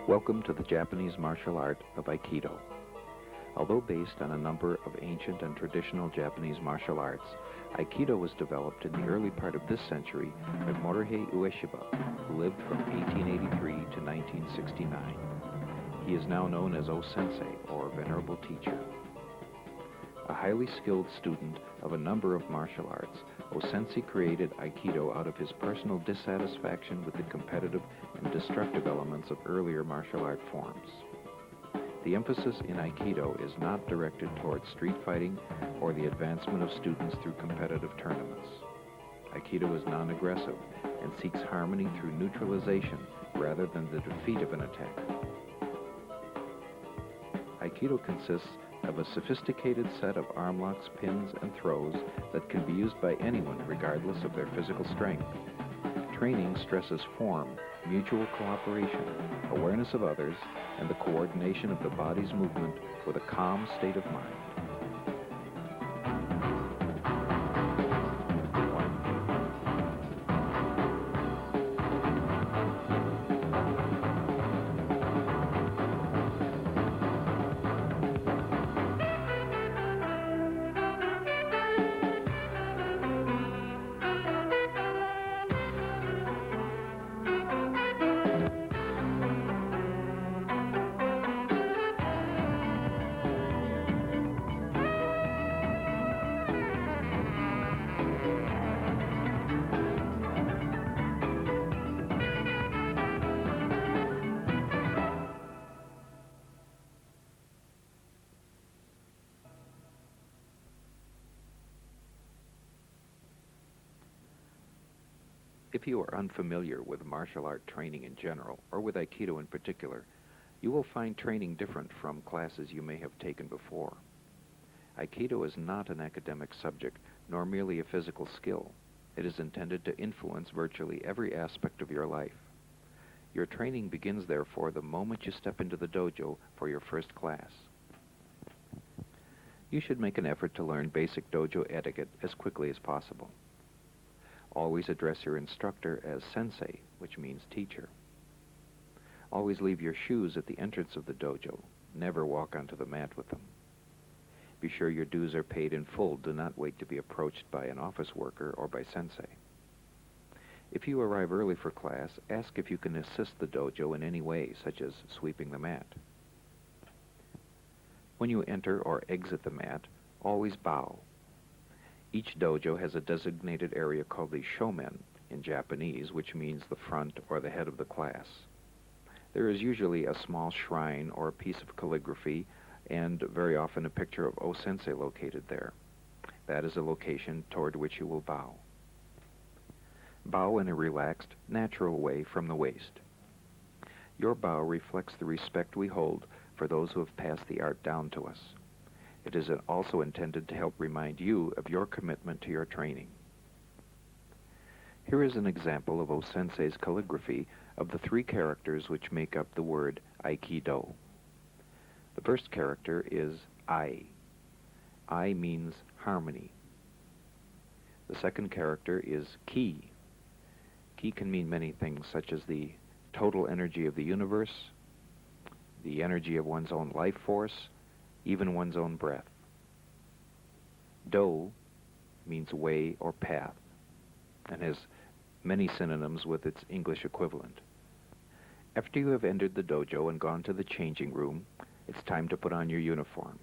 Welcome to the Japanese martial art of Aikido. Although based on a number of ancient and traditional Japanese martial arts, Aikido was developed in the early part of this century by Morihei Ueshiba, who lived from 1883 to 1969. He is now known as O-Sensei, or Venerable Teacher. A highly skilled student of a number of martial arts, O-Sensei created Aikido out of his personal dissatisfaction with the competitive and destructive elements of earlier martial art forms. The emphasis in Aikido is not directed towards street fighting or the advancement of students through competitive tournaments. Aikido is non-aggressive and seeks harmony through neutralization rather than the defeat of an attack. Aikido consists of a sophisticated set of arm locks, pins, and throws that can be used by anyone regardless of their physical strength. Training stresses form, mutual cooperation, awareness of others, and the coordination of the body's movement with a calm state of mind. If you are unfamiliar with martial art training in general, or with Aikido in particular, you will find training different from classes you may have taken before. Aikido is not an academic subject, nor merely a physical skill. It is intended to influence virtually every aspect of your life. Your training begins, therefore, the moment you step into the dojo for your first class. You should make an effort to learn basic dojo etiquette as quickly as possible. Always address your instructor as sensei, which means teacher. Always leave your shoes at the entrance of the dojo. Never walk onto the mat with them. Be sure your dues are paid in full. Do not wait to be approached by an office worker or by sensei. If you arrive early for class, ask if you can assist the dojo in any way, such as sweeping the mat. When you enter or exit the mat, always bow. Each dojo has a designated area called the shomen in Japanese, which means the front or the head of the class. There is usually a small shrine or a piece of calligraphy, and very often a picture of O-Sensei located there. That is a location toward which you will bow. Bow in a relaxed, natural way from the waist. Your bow reflects the respect we hold for those who have passed the art down to us. It is also intended to help remind you of your commitment to your training. Here is an example of O-Sensei's calligraphy of the three characters which make up the word Aikido. The first character is I. I means harmony. The second character is Ki. Ki can mean many things, such as the total energy of the universe, the energy of one's own life force, even one's own breath. Do means way or path, and has many synonyms with its English equivalent. After you have entered the dojo and gone to the changing room, it's time to put on your uniform.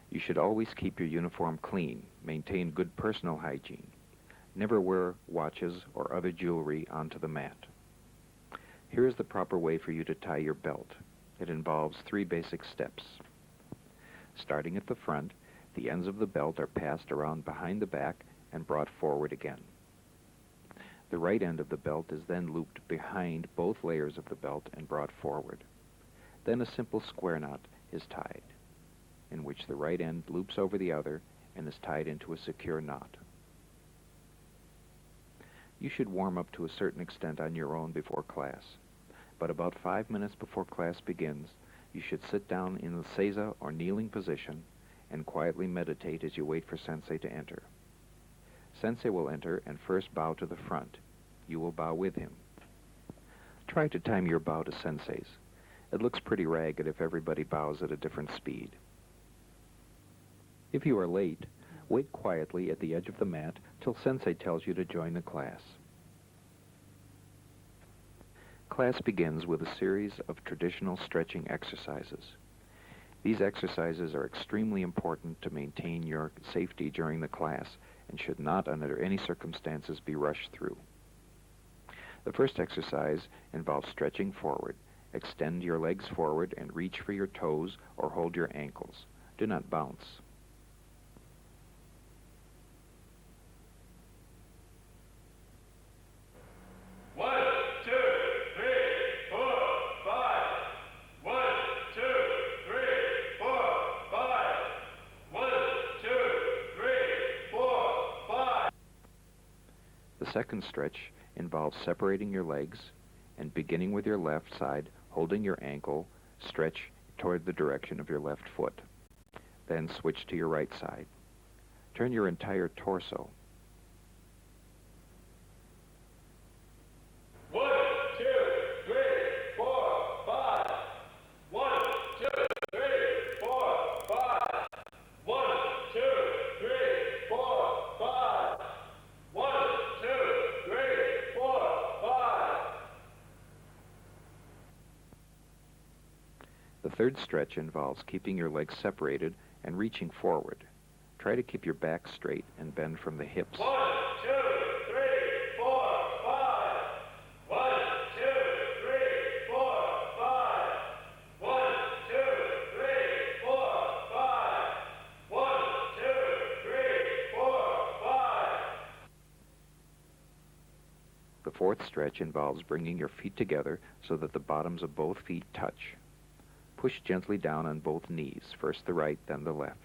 You should always keep your uniform clean, maintain good personal hygiene. Never wear watches or other jewelry onto the mat. Here is the proper way for you to tie your belt. It involves 3 basic steps. Starting at the front, the ends of the belt are passed around behind the back and brought forward again. The right end of the belt is then looped behind both layers of the belt and brought forward. Then a simple square knot is tied, in which the right end loops over the other and is tied into a secure knot. You should warm up to a certain extent on your own before class, but about 5 minutes before class begins, you should sit down in the seiza or kneeling position and quietly meditate as you wait for sensei to enter. Sensei will enter and first bow to the front. You will bow with him. Try to time your bow to sensei's. It looks pretty ragged if everybody bows at a different speed. If you are late, wait quietly at the edge of the mat till Sensei tells you to join the class. Class begins with a series of traditional stretching exercises. These exercises are extremely important to maintain your safety during the class and should not, under any circumstances, be rushed through. The first exercise involves stretching forward. Extend your legs forward and reach for your toes or hold your ankles. Do not bounce. The second stretch involves separating your legs and beginning with your left side, holding your ankle, stretch toward the direction of your left foot. Then switch to your right side. Turn your entire torso. The third stretch involves keeping your legs separated and reaching forward. Try to keep your back straight and bend from the hips. 1, 2, 3, 4, 5. 1, 2, 3, 4, 5. 1, 2, 3, 4, 5. 1, 2, 3, 4, 5. The fourth stretch involves bringing your feet together so that the bottoms of both feet touch. Push gently down on both knees, first the right, then the left.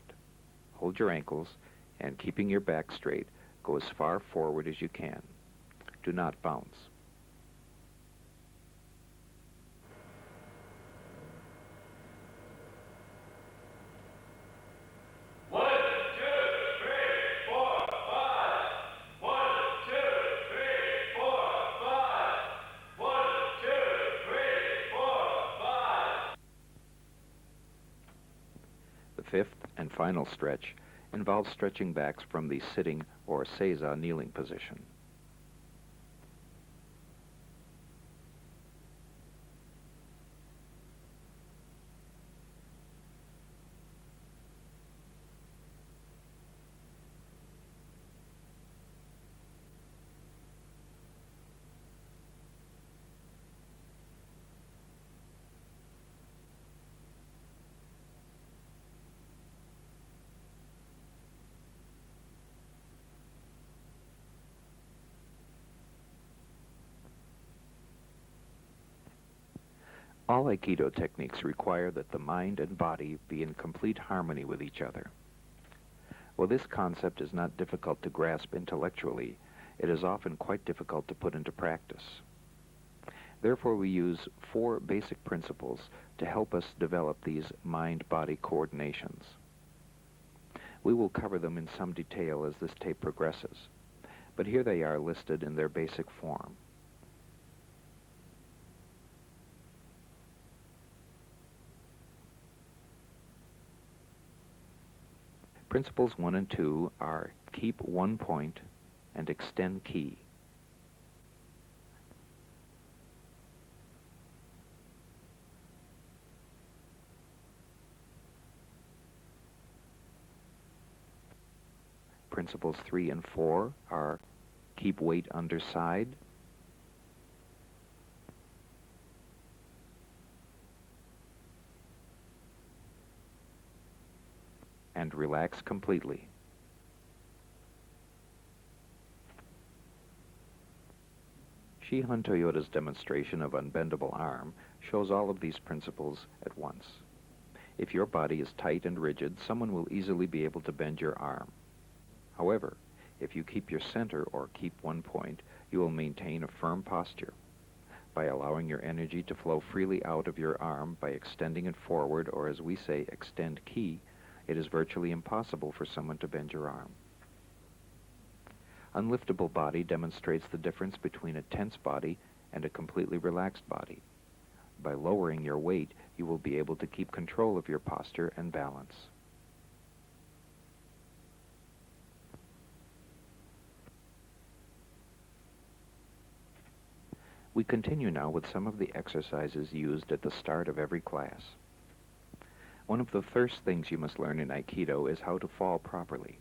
Hold your ankles, and keeping your back straight, go as far forward as you can. Do not bounce. The fifth and final stretch involves stretching back from the sitting or seiza kneeling position. All Aikido techniques require that the mind and body be in complete harmony with each other. While this concept is not difficult to grasp intellectually, it is often quite difficult to put into practice. Therefore, we use 4 basic principles to help us develop these mind-body coordinations. We will cover them in some detail as this tape progresses, but here they are listed in their basic form. Principles 1 and 2 are keep one point and extend ki. Principles 3 and 4 are keep weight underside, and relax completely. Shihan Toyoda's demonstration of unbendable arm shows all of these principles at once. If your body is tight and rigid, someone will easily be able to bend your arm. However, if you keep your center or keep one point, you will maintain a firm posture. By allowing your energy to flow freely out of your arm by extending it forward, or as we say, extend ki, it is virtually impossible for someone to bend your arm. Unliftable body demonstrates the difference between a tense body and a completely relaxed body. By lowering your weight, you will be able to keep control of your posture and balance. We continue now with some of the exercises used at the start of every class. One of the first things you must learn in Aikido is how to fall properly.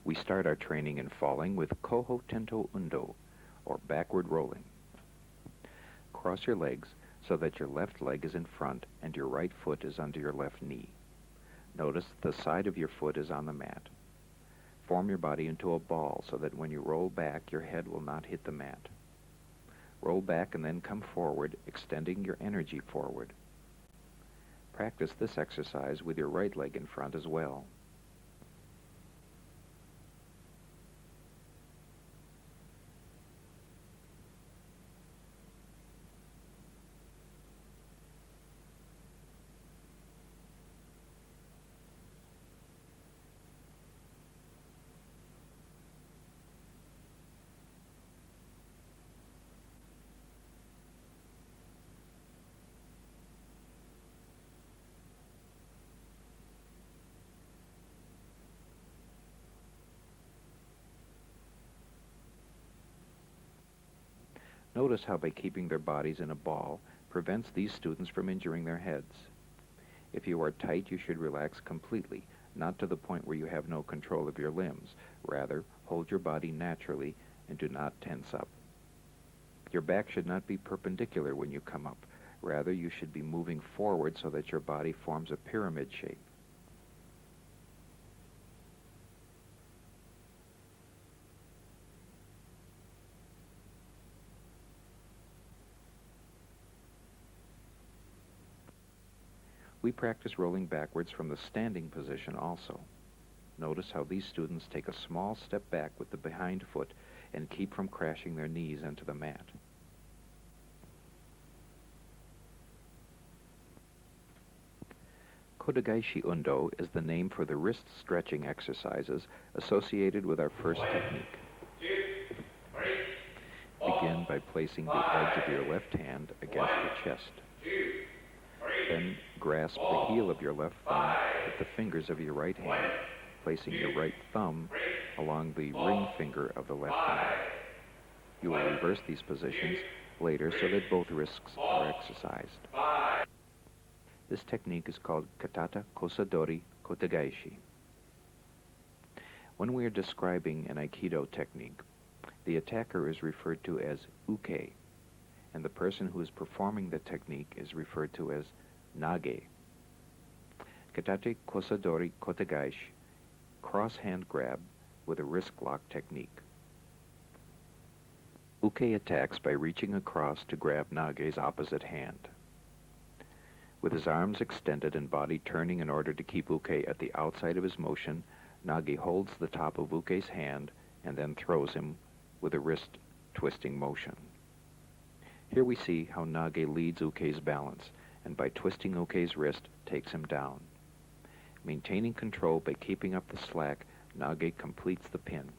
We start our training in falling with Koho Tento Undo, or backward rolling. Cross your legs so that your left leg is in front and your right foot is under your left knee. Notice the side of your foot is on the mat. Form your body into a ball so that when you roll back, your head will not hit the mat. Roll back and then come forward, extending your energy forward. Practice this exercise with your right leg in front as well. Notice how by keeping their bodies in a ball prevents these students from injuring their heads. If you are tight, you should relax completely, not to the point where you have no control of your limbs. Rather, hold your body naturally and do not tense up. Your back should not be perpendicular when you come up. Rather, you should be moving forward so that your body forms a pyramid shape. We practice rolling backwards from the standing position also. Notice how these students take a small step back with the behind foot and keep from crashing their knees into the mat. Kodagaishi Undo is the name for the wrist stretching exercises associated with our first technique. Begin by placing the edge of your left hand against your chest. Then grasp the heel of your left thumb with the fingers of your right hand, placing your right thumb along the ring finger of the left hand. You will reverse these positions later so that both wrists are exercised. This technique is called Katata Kosadori Kotagaishi. When we are describing an Aikido technique, the attacker is referred to as uke, and the person who is performing the technique is referred to as nage. Katate Kosadori Kotagaishi, cross hand grab with a wrist lock technique. Uke attacks by reaching across to grab Nage's opposite hand. With his arms extended and body turning in order to keep Uke at the outside of his motion, Nage holds the top of Uke's hand and then throws him with a wrist twisting motion. Here we see how Nage leads Uke's balance, and by twisting Uke's wrist, takes him down. Maintaining control by keeping up the slack, Nage completes the pin.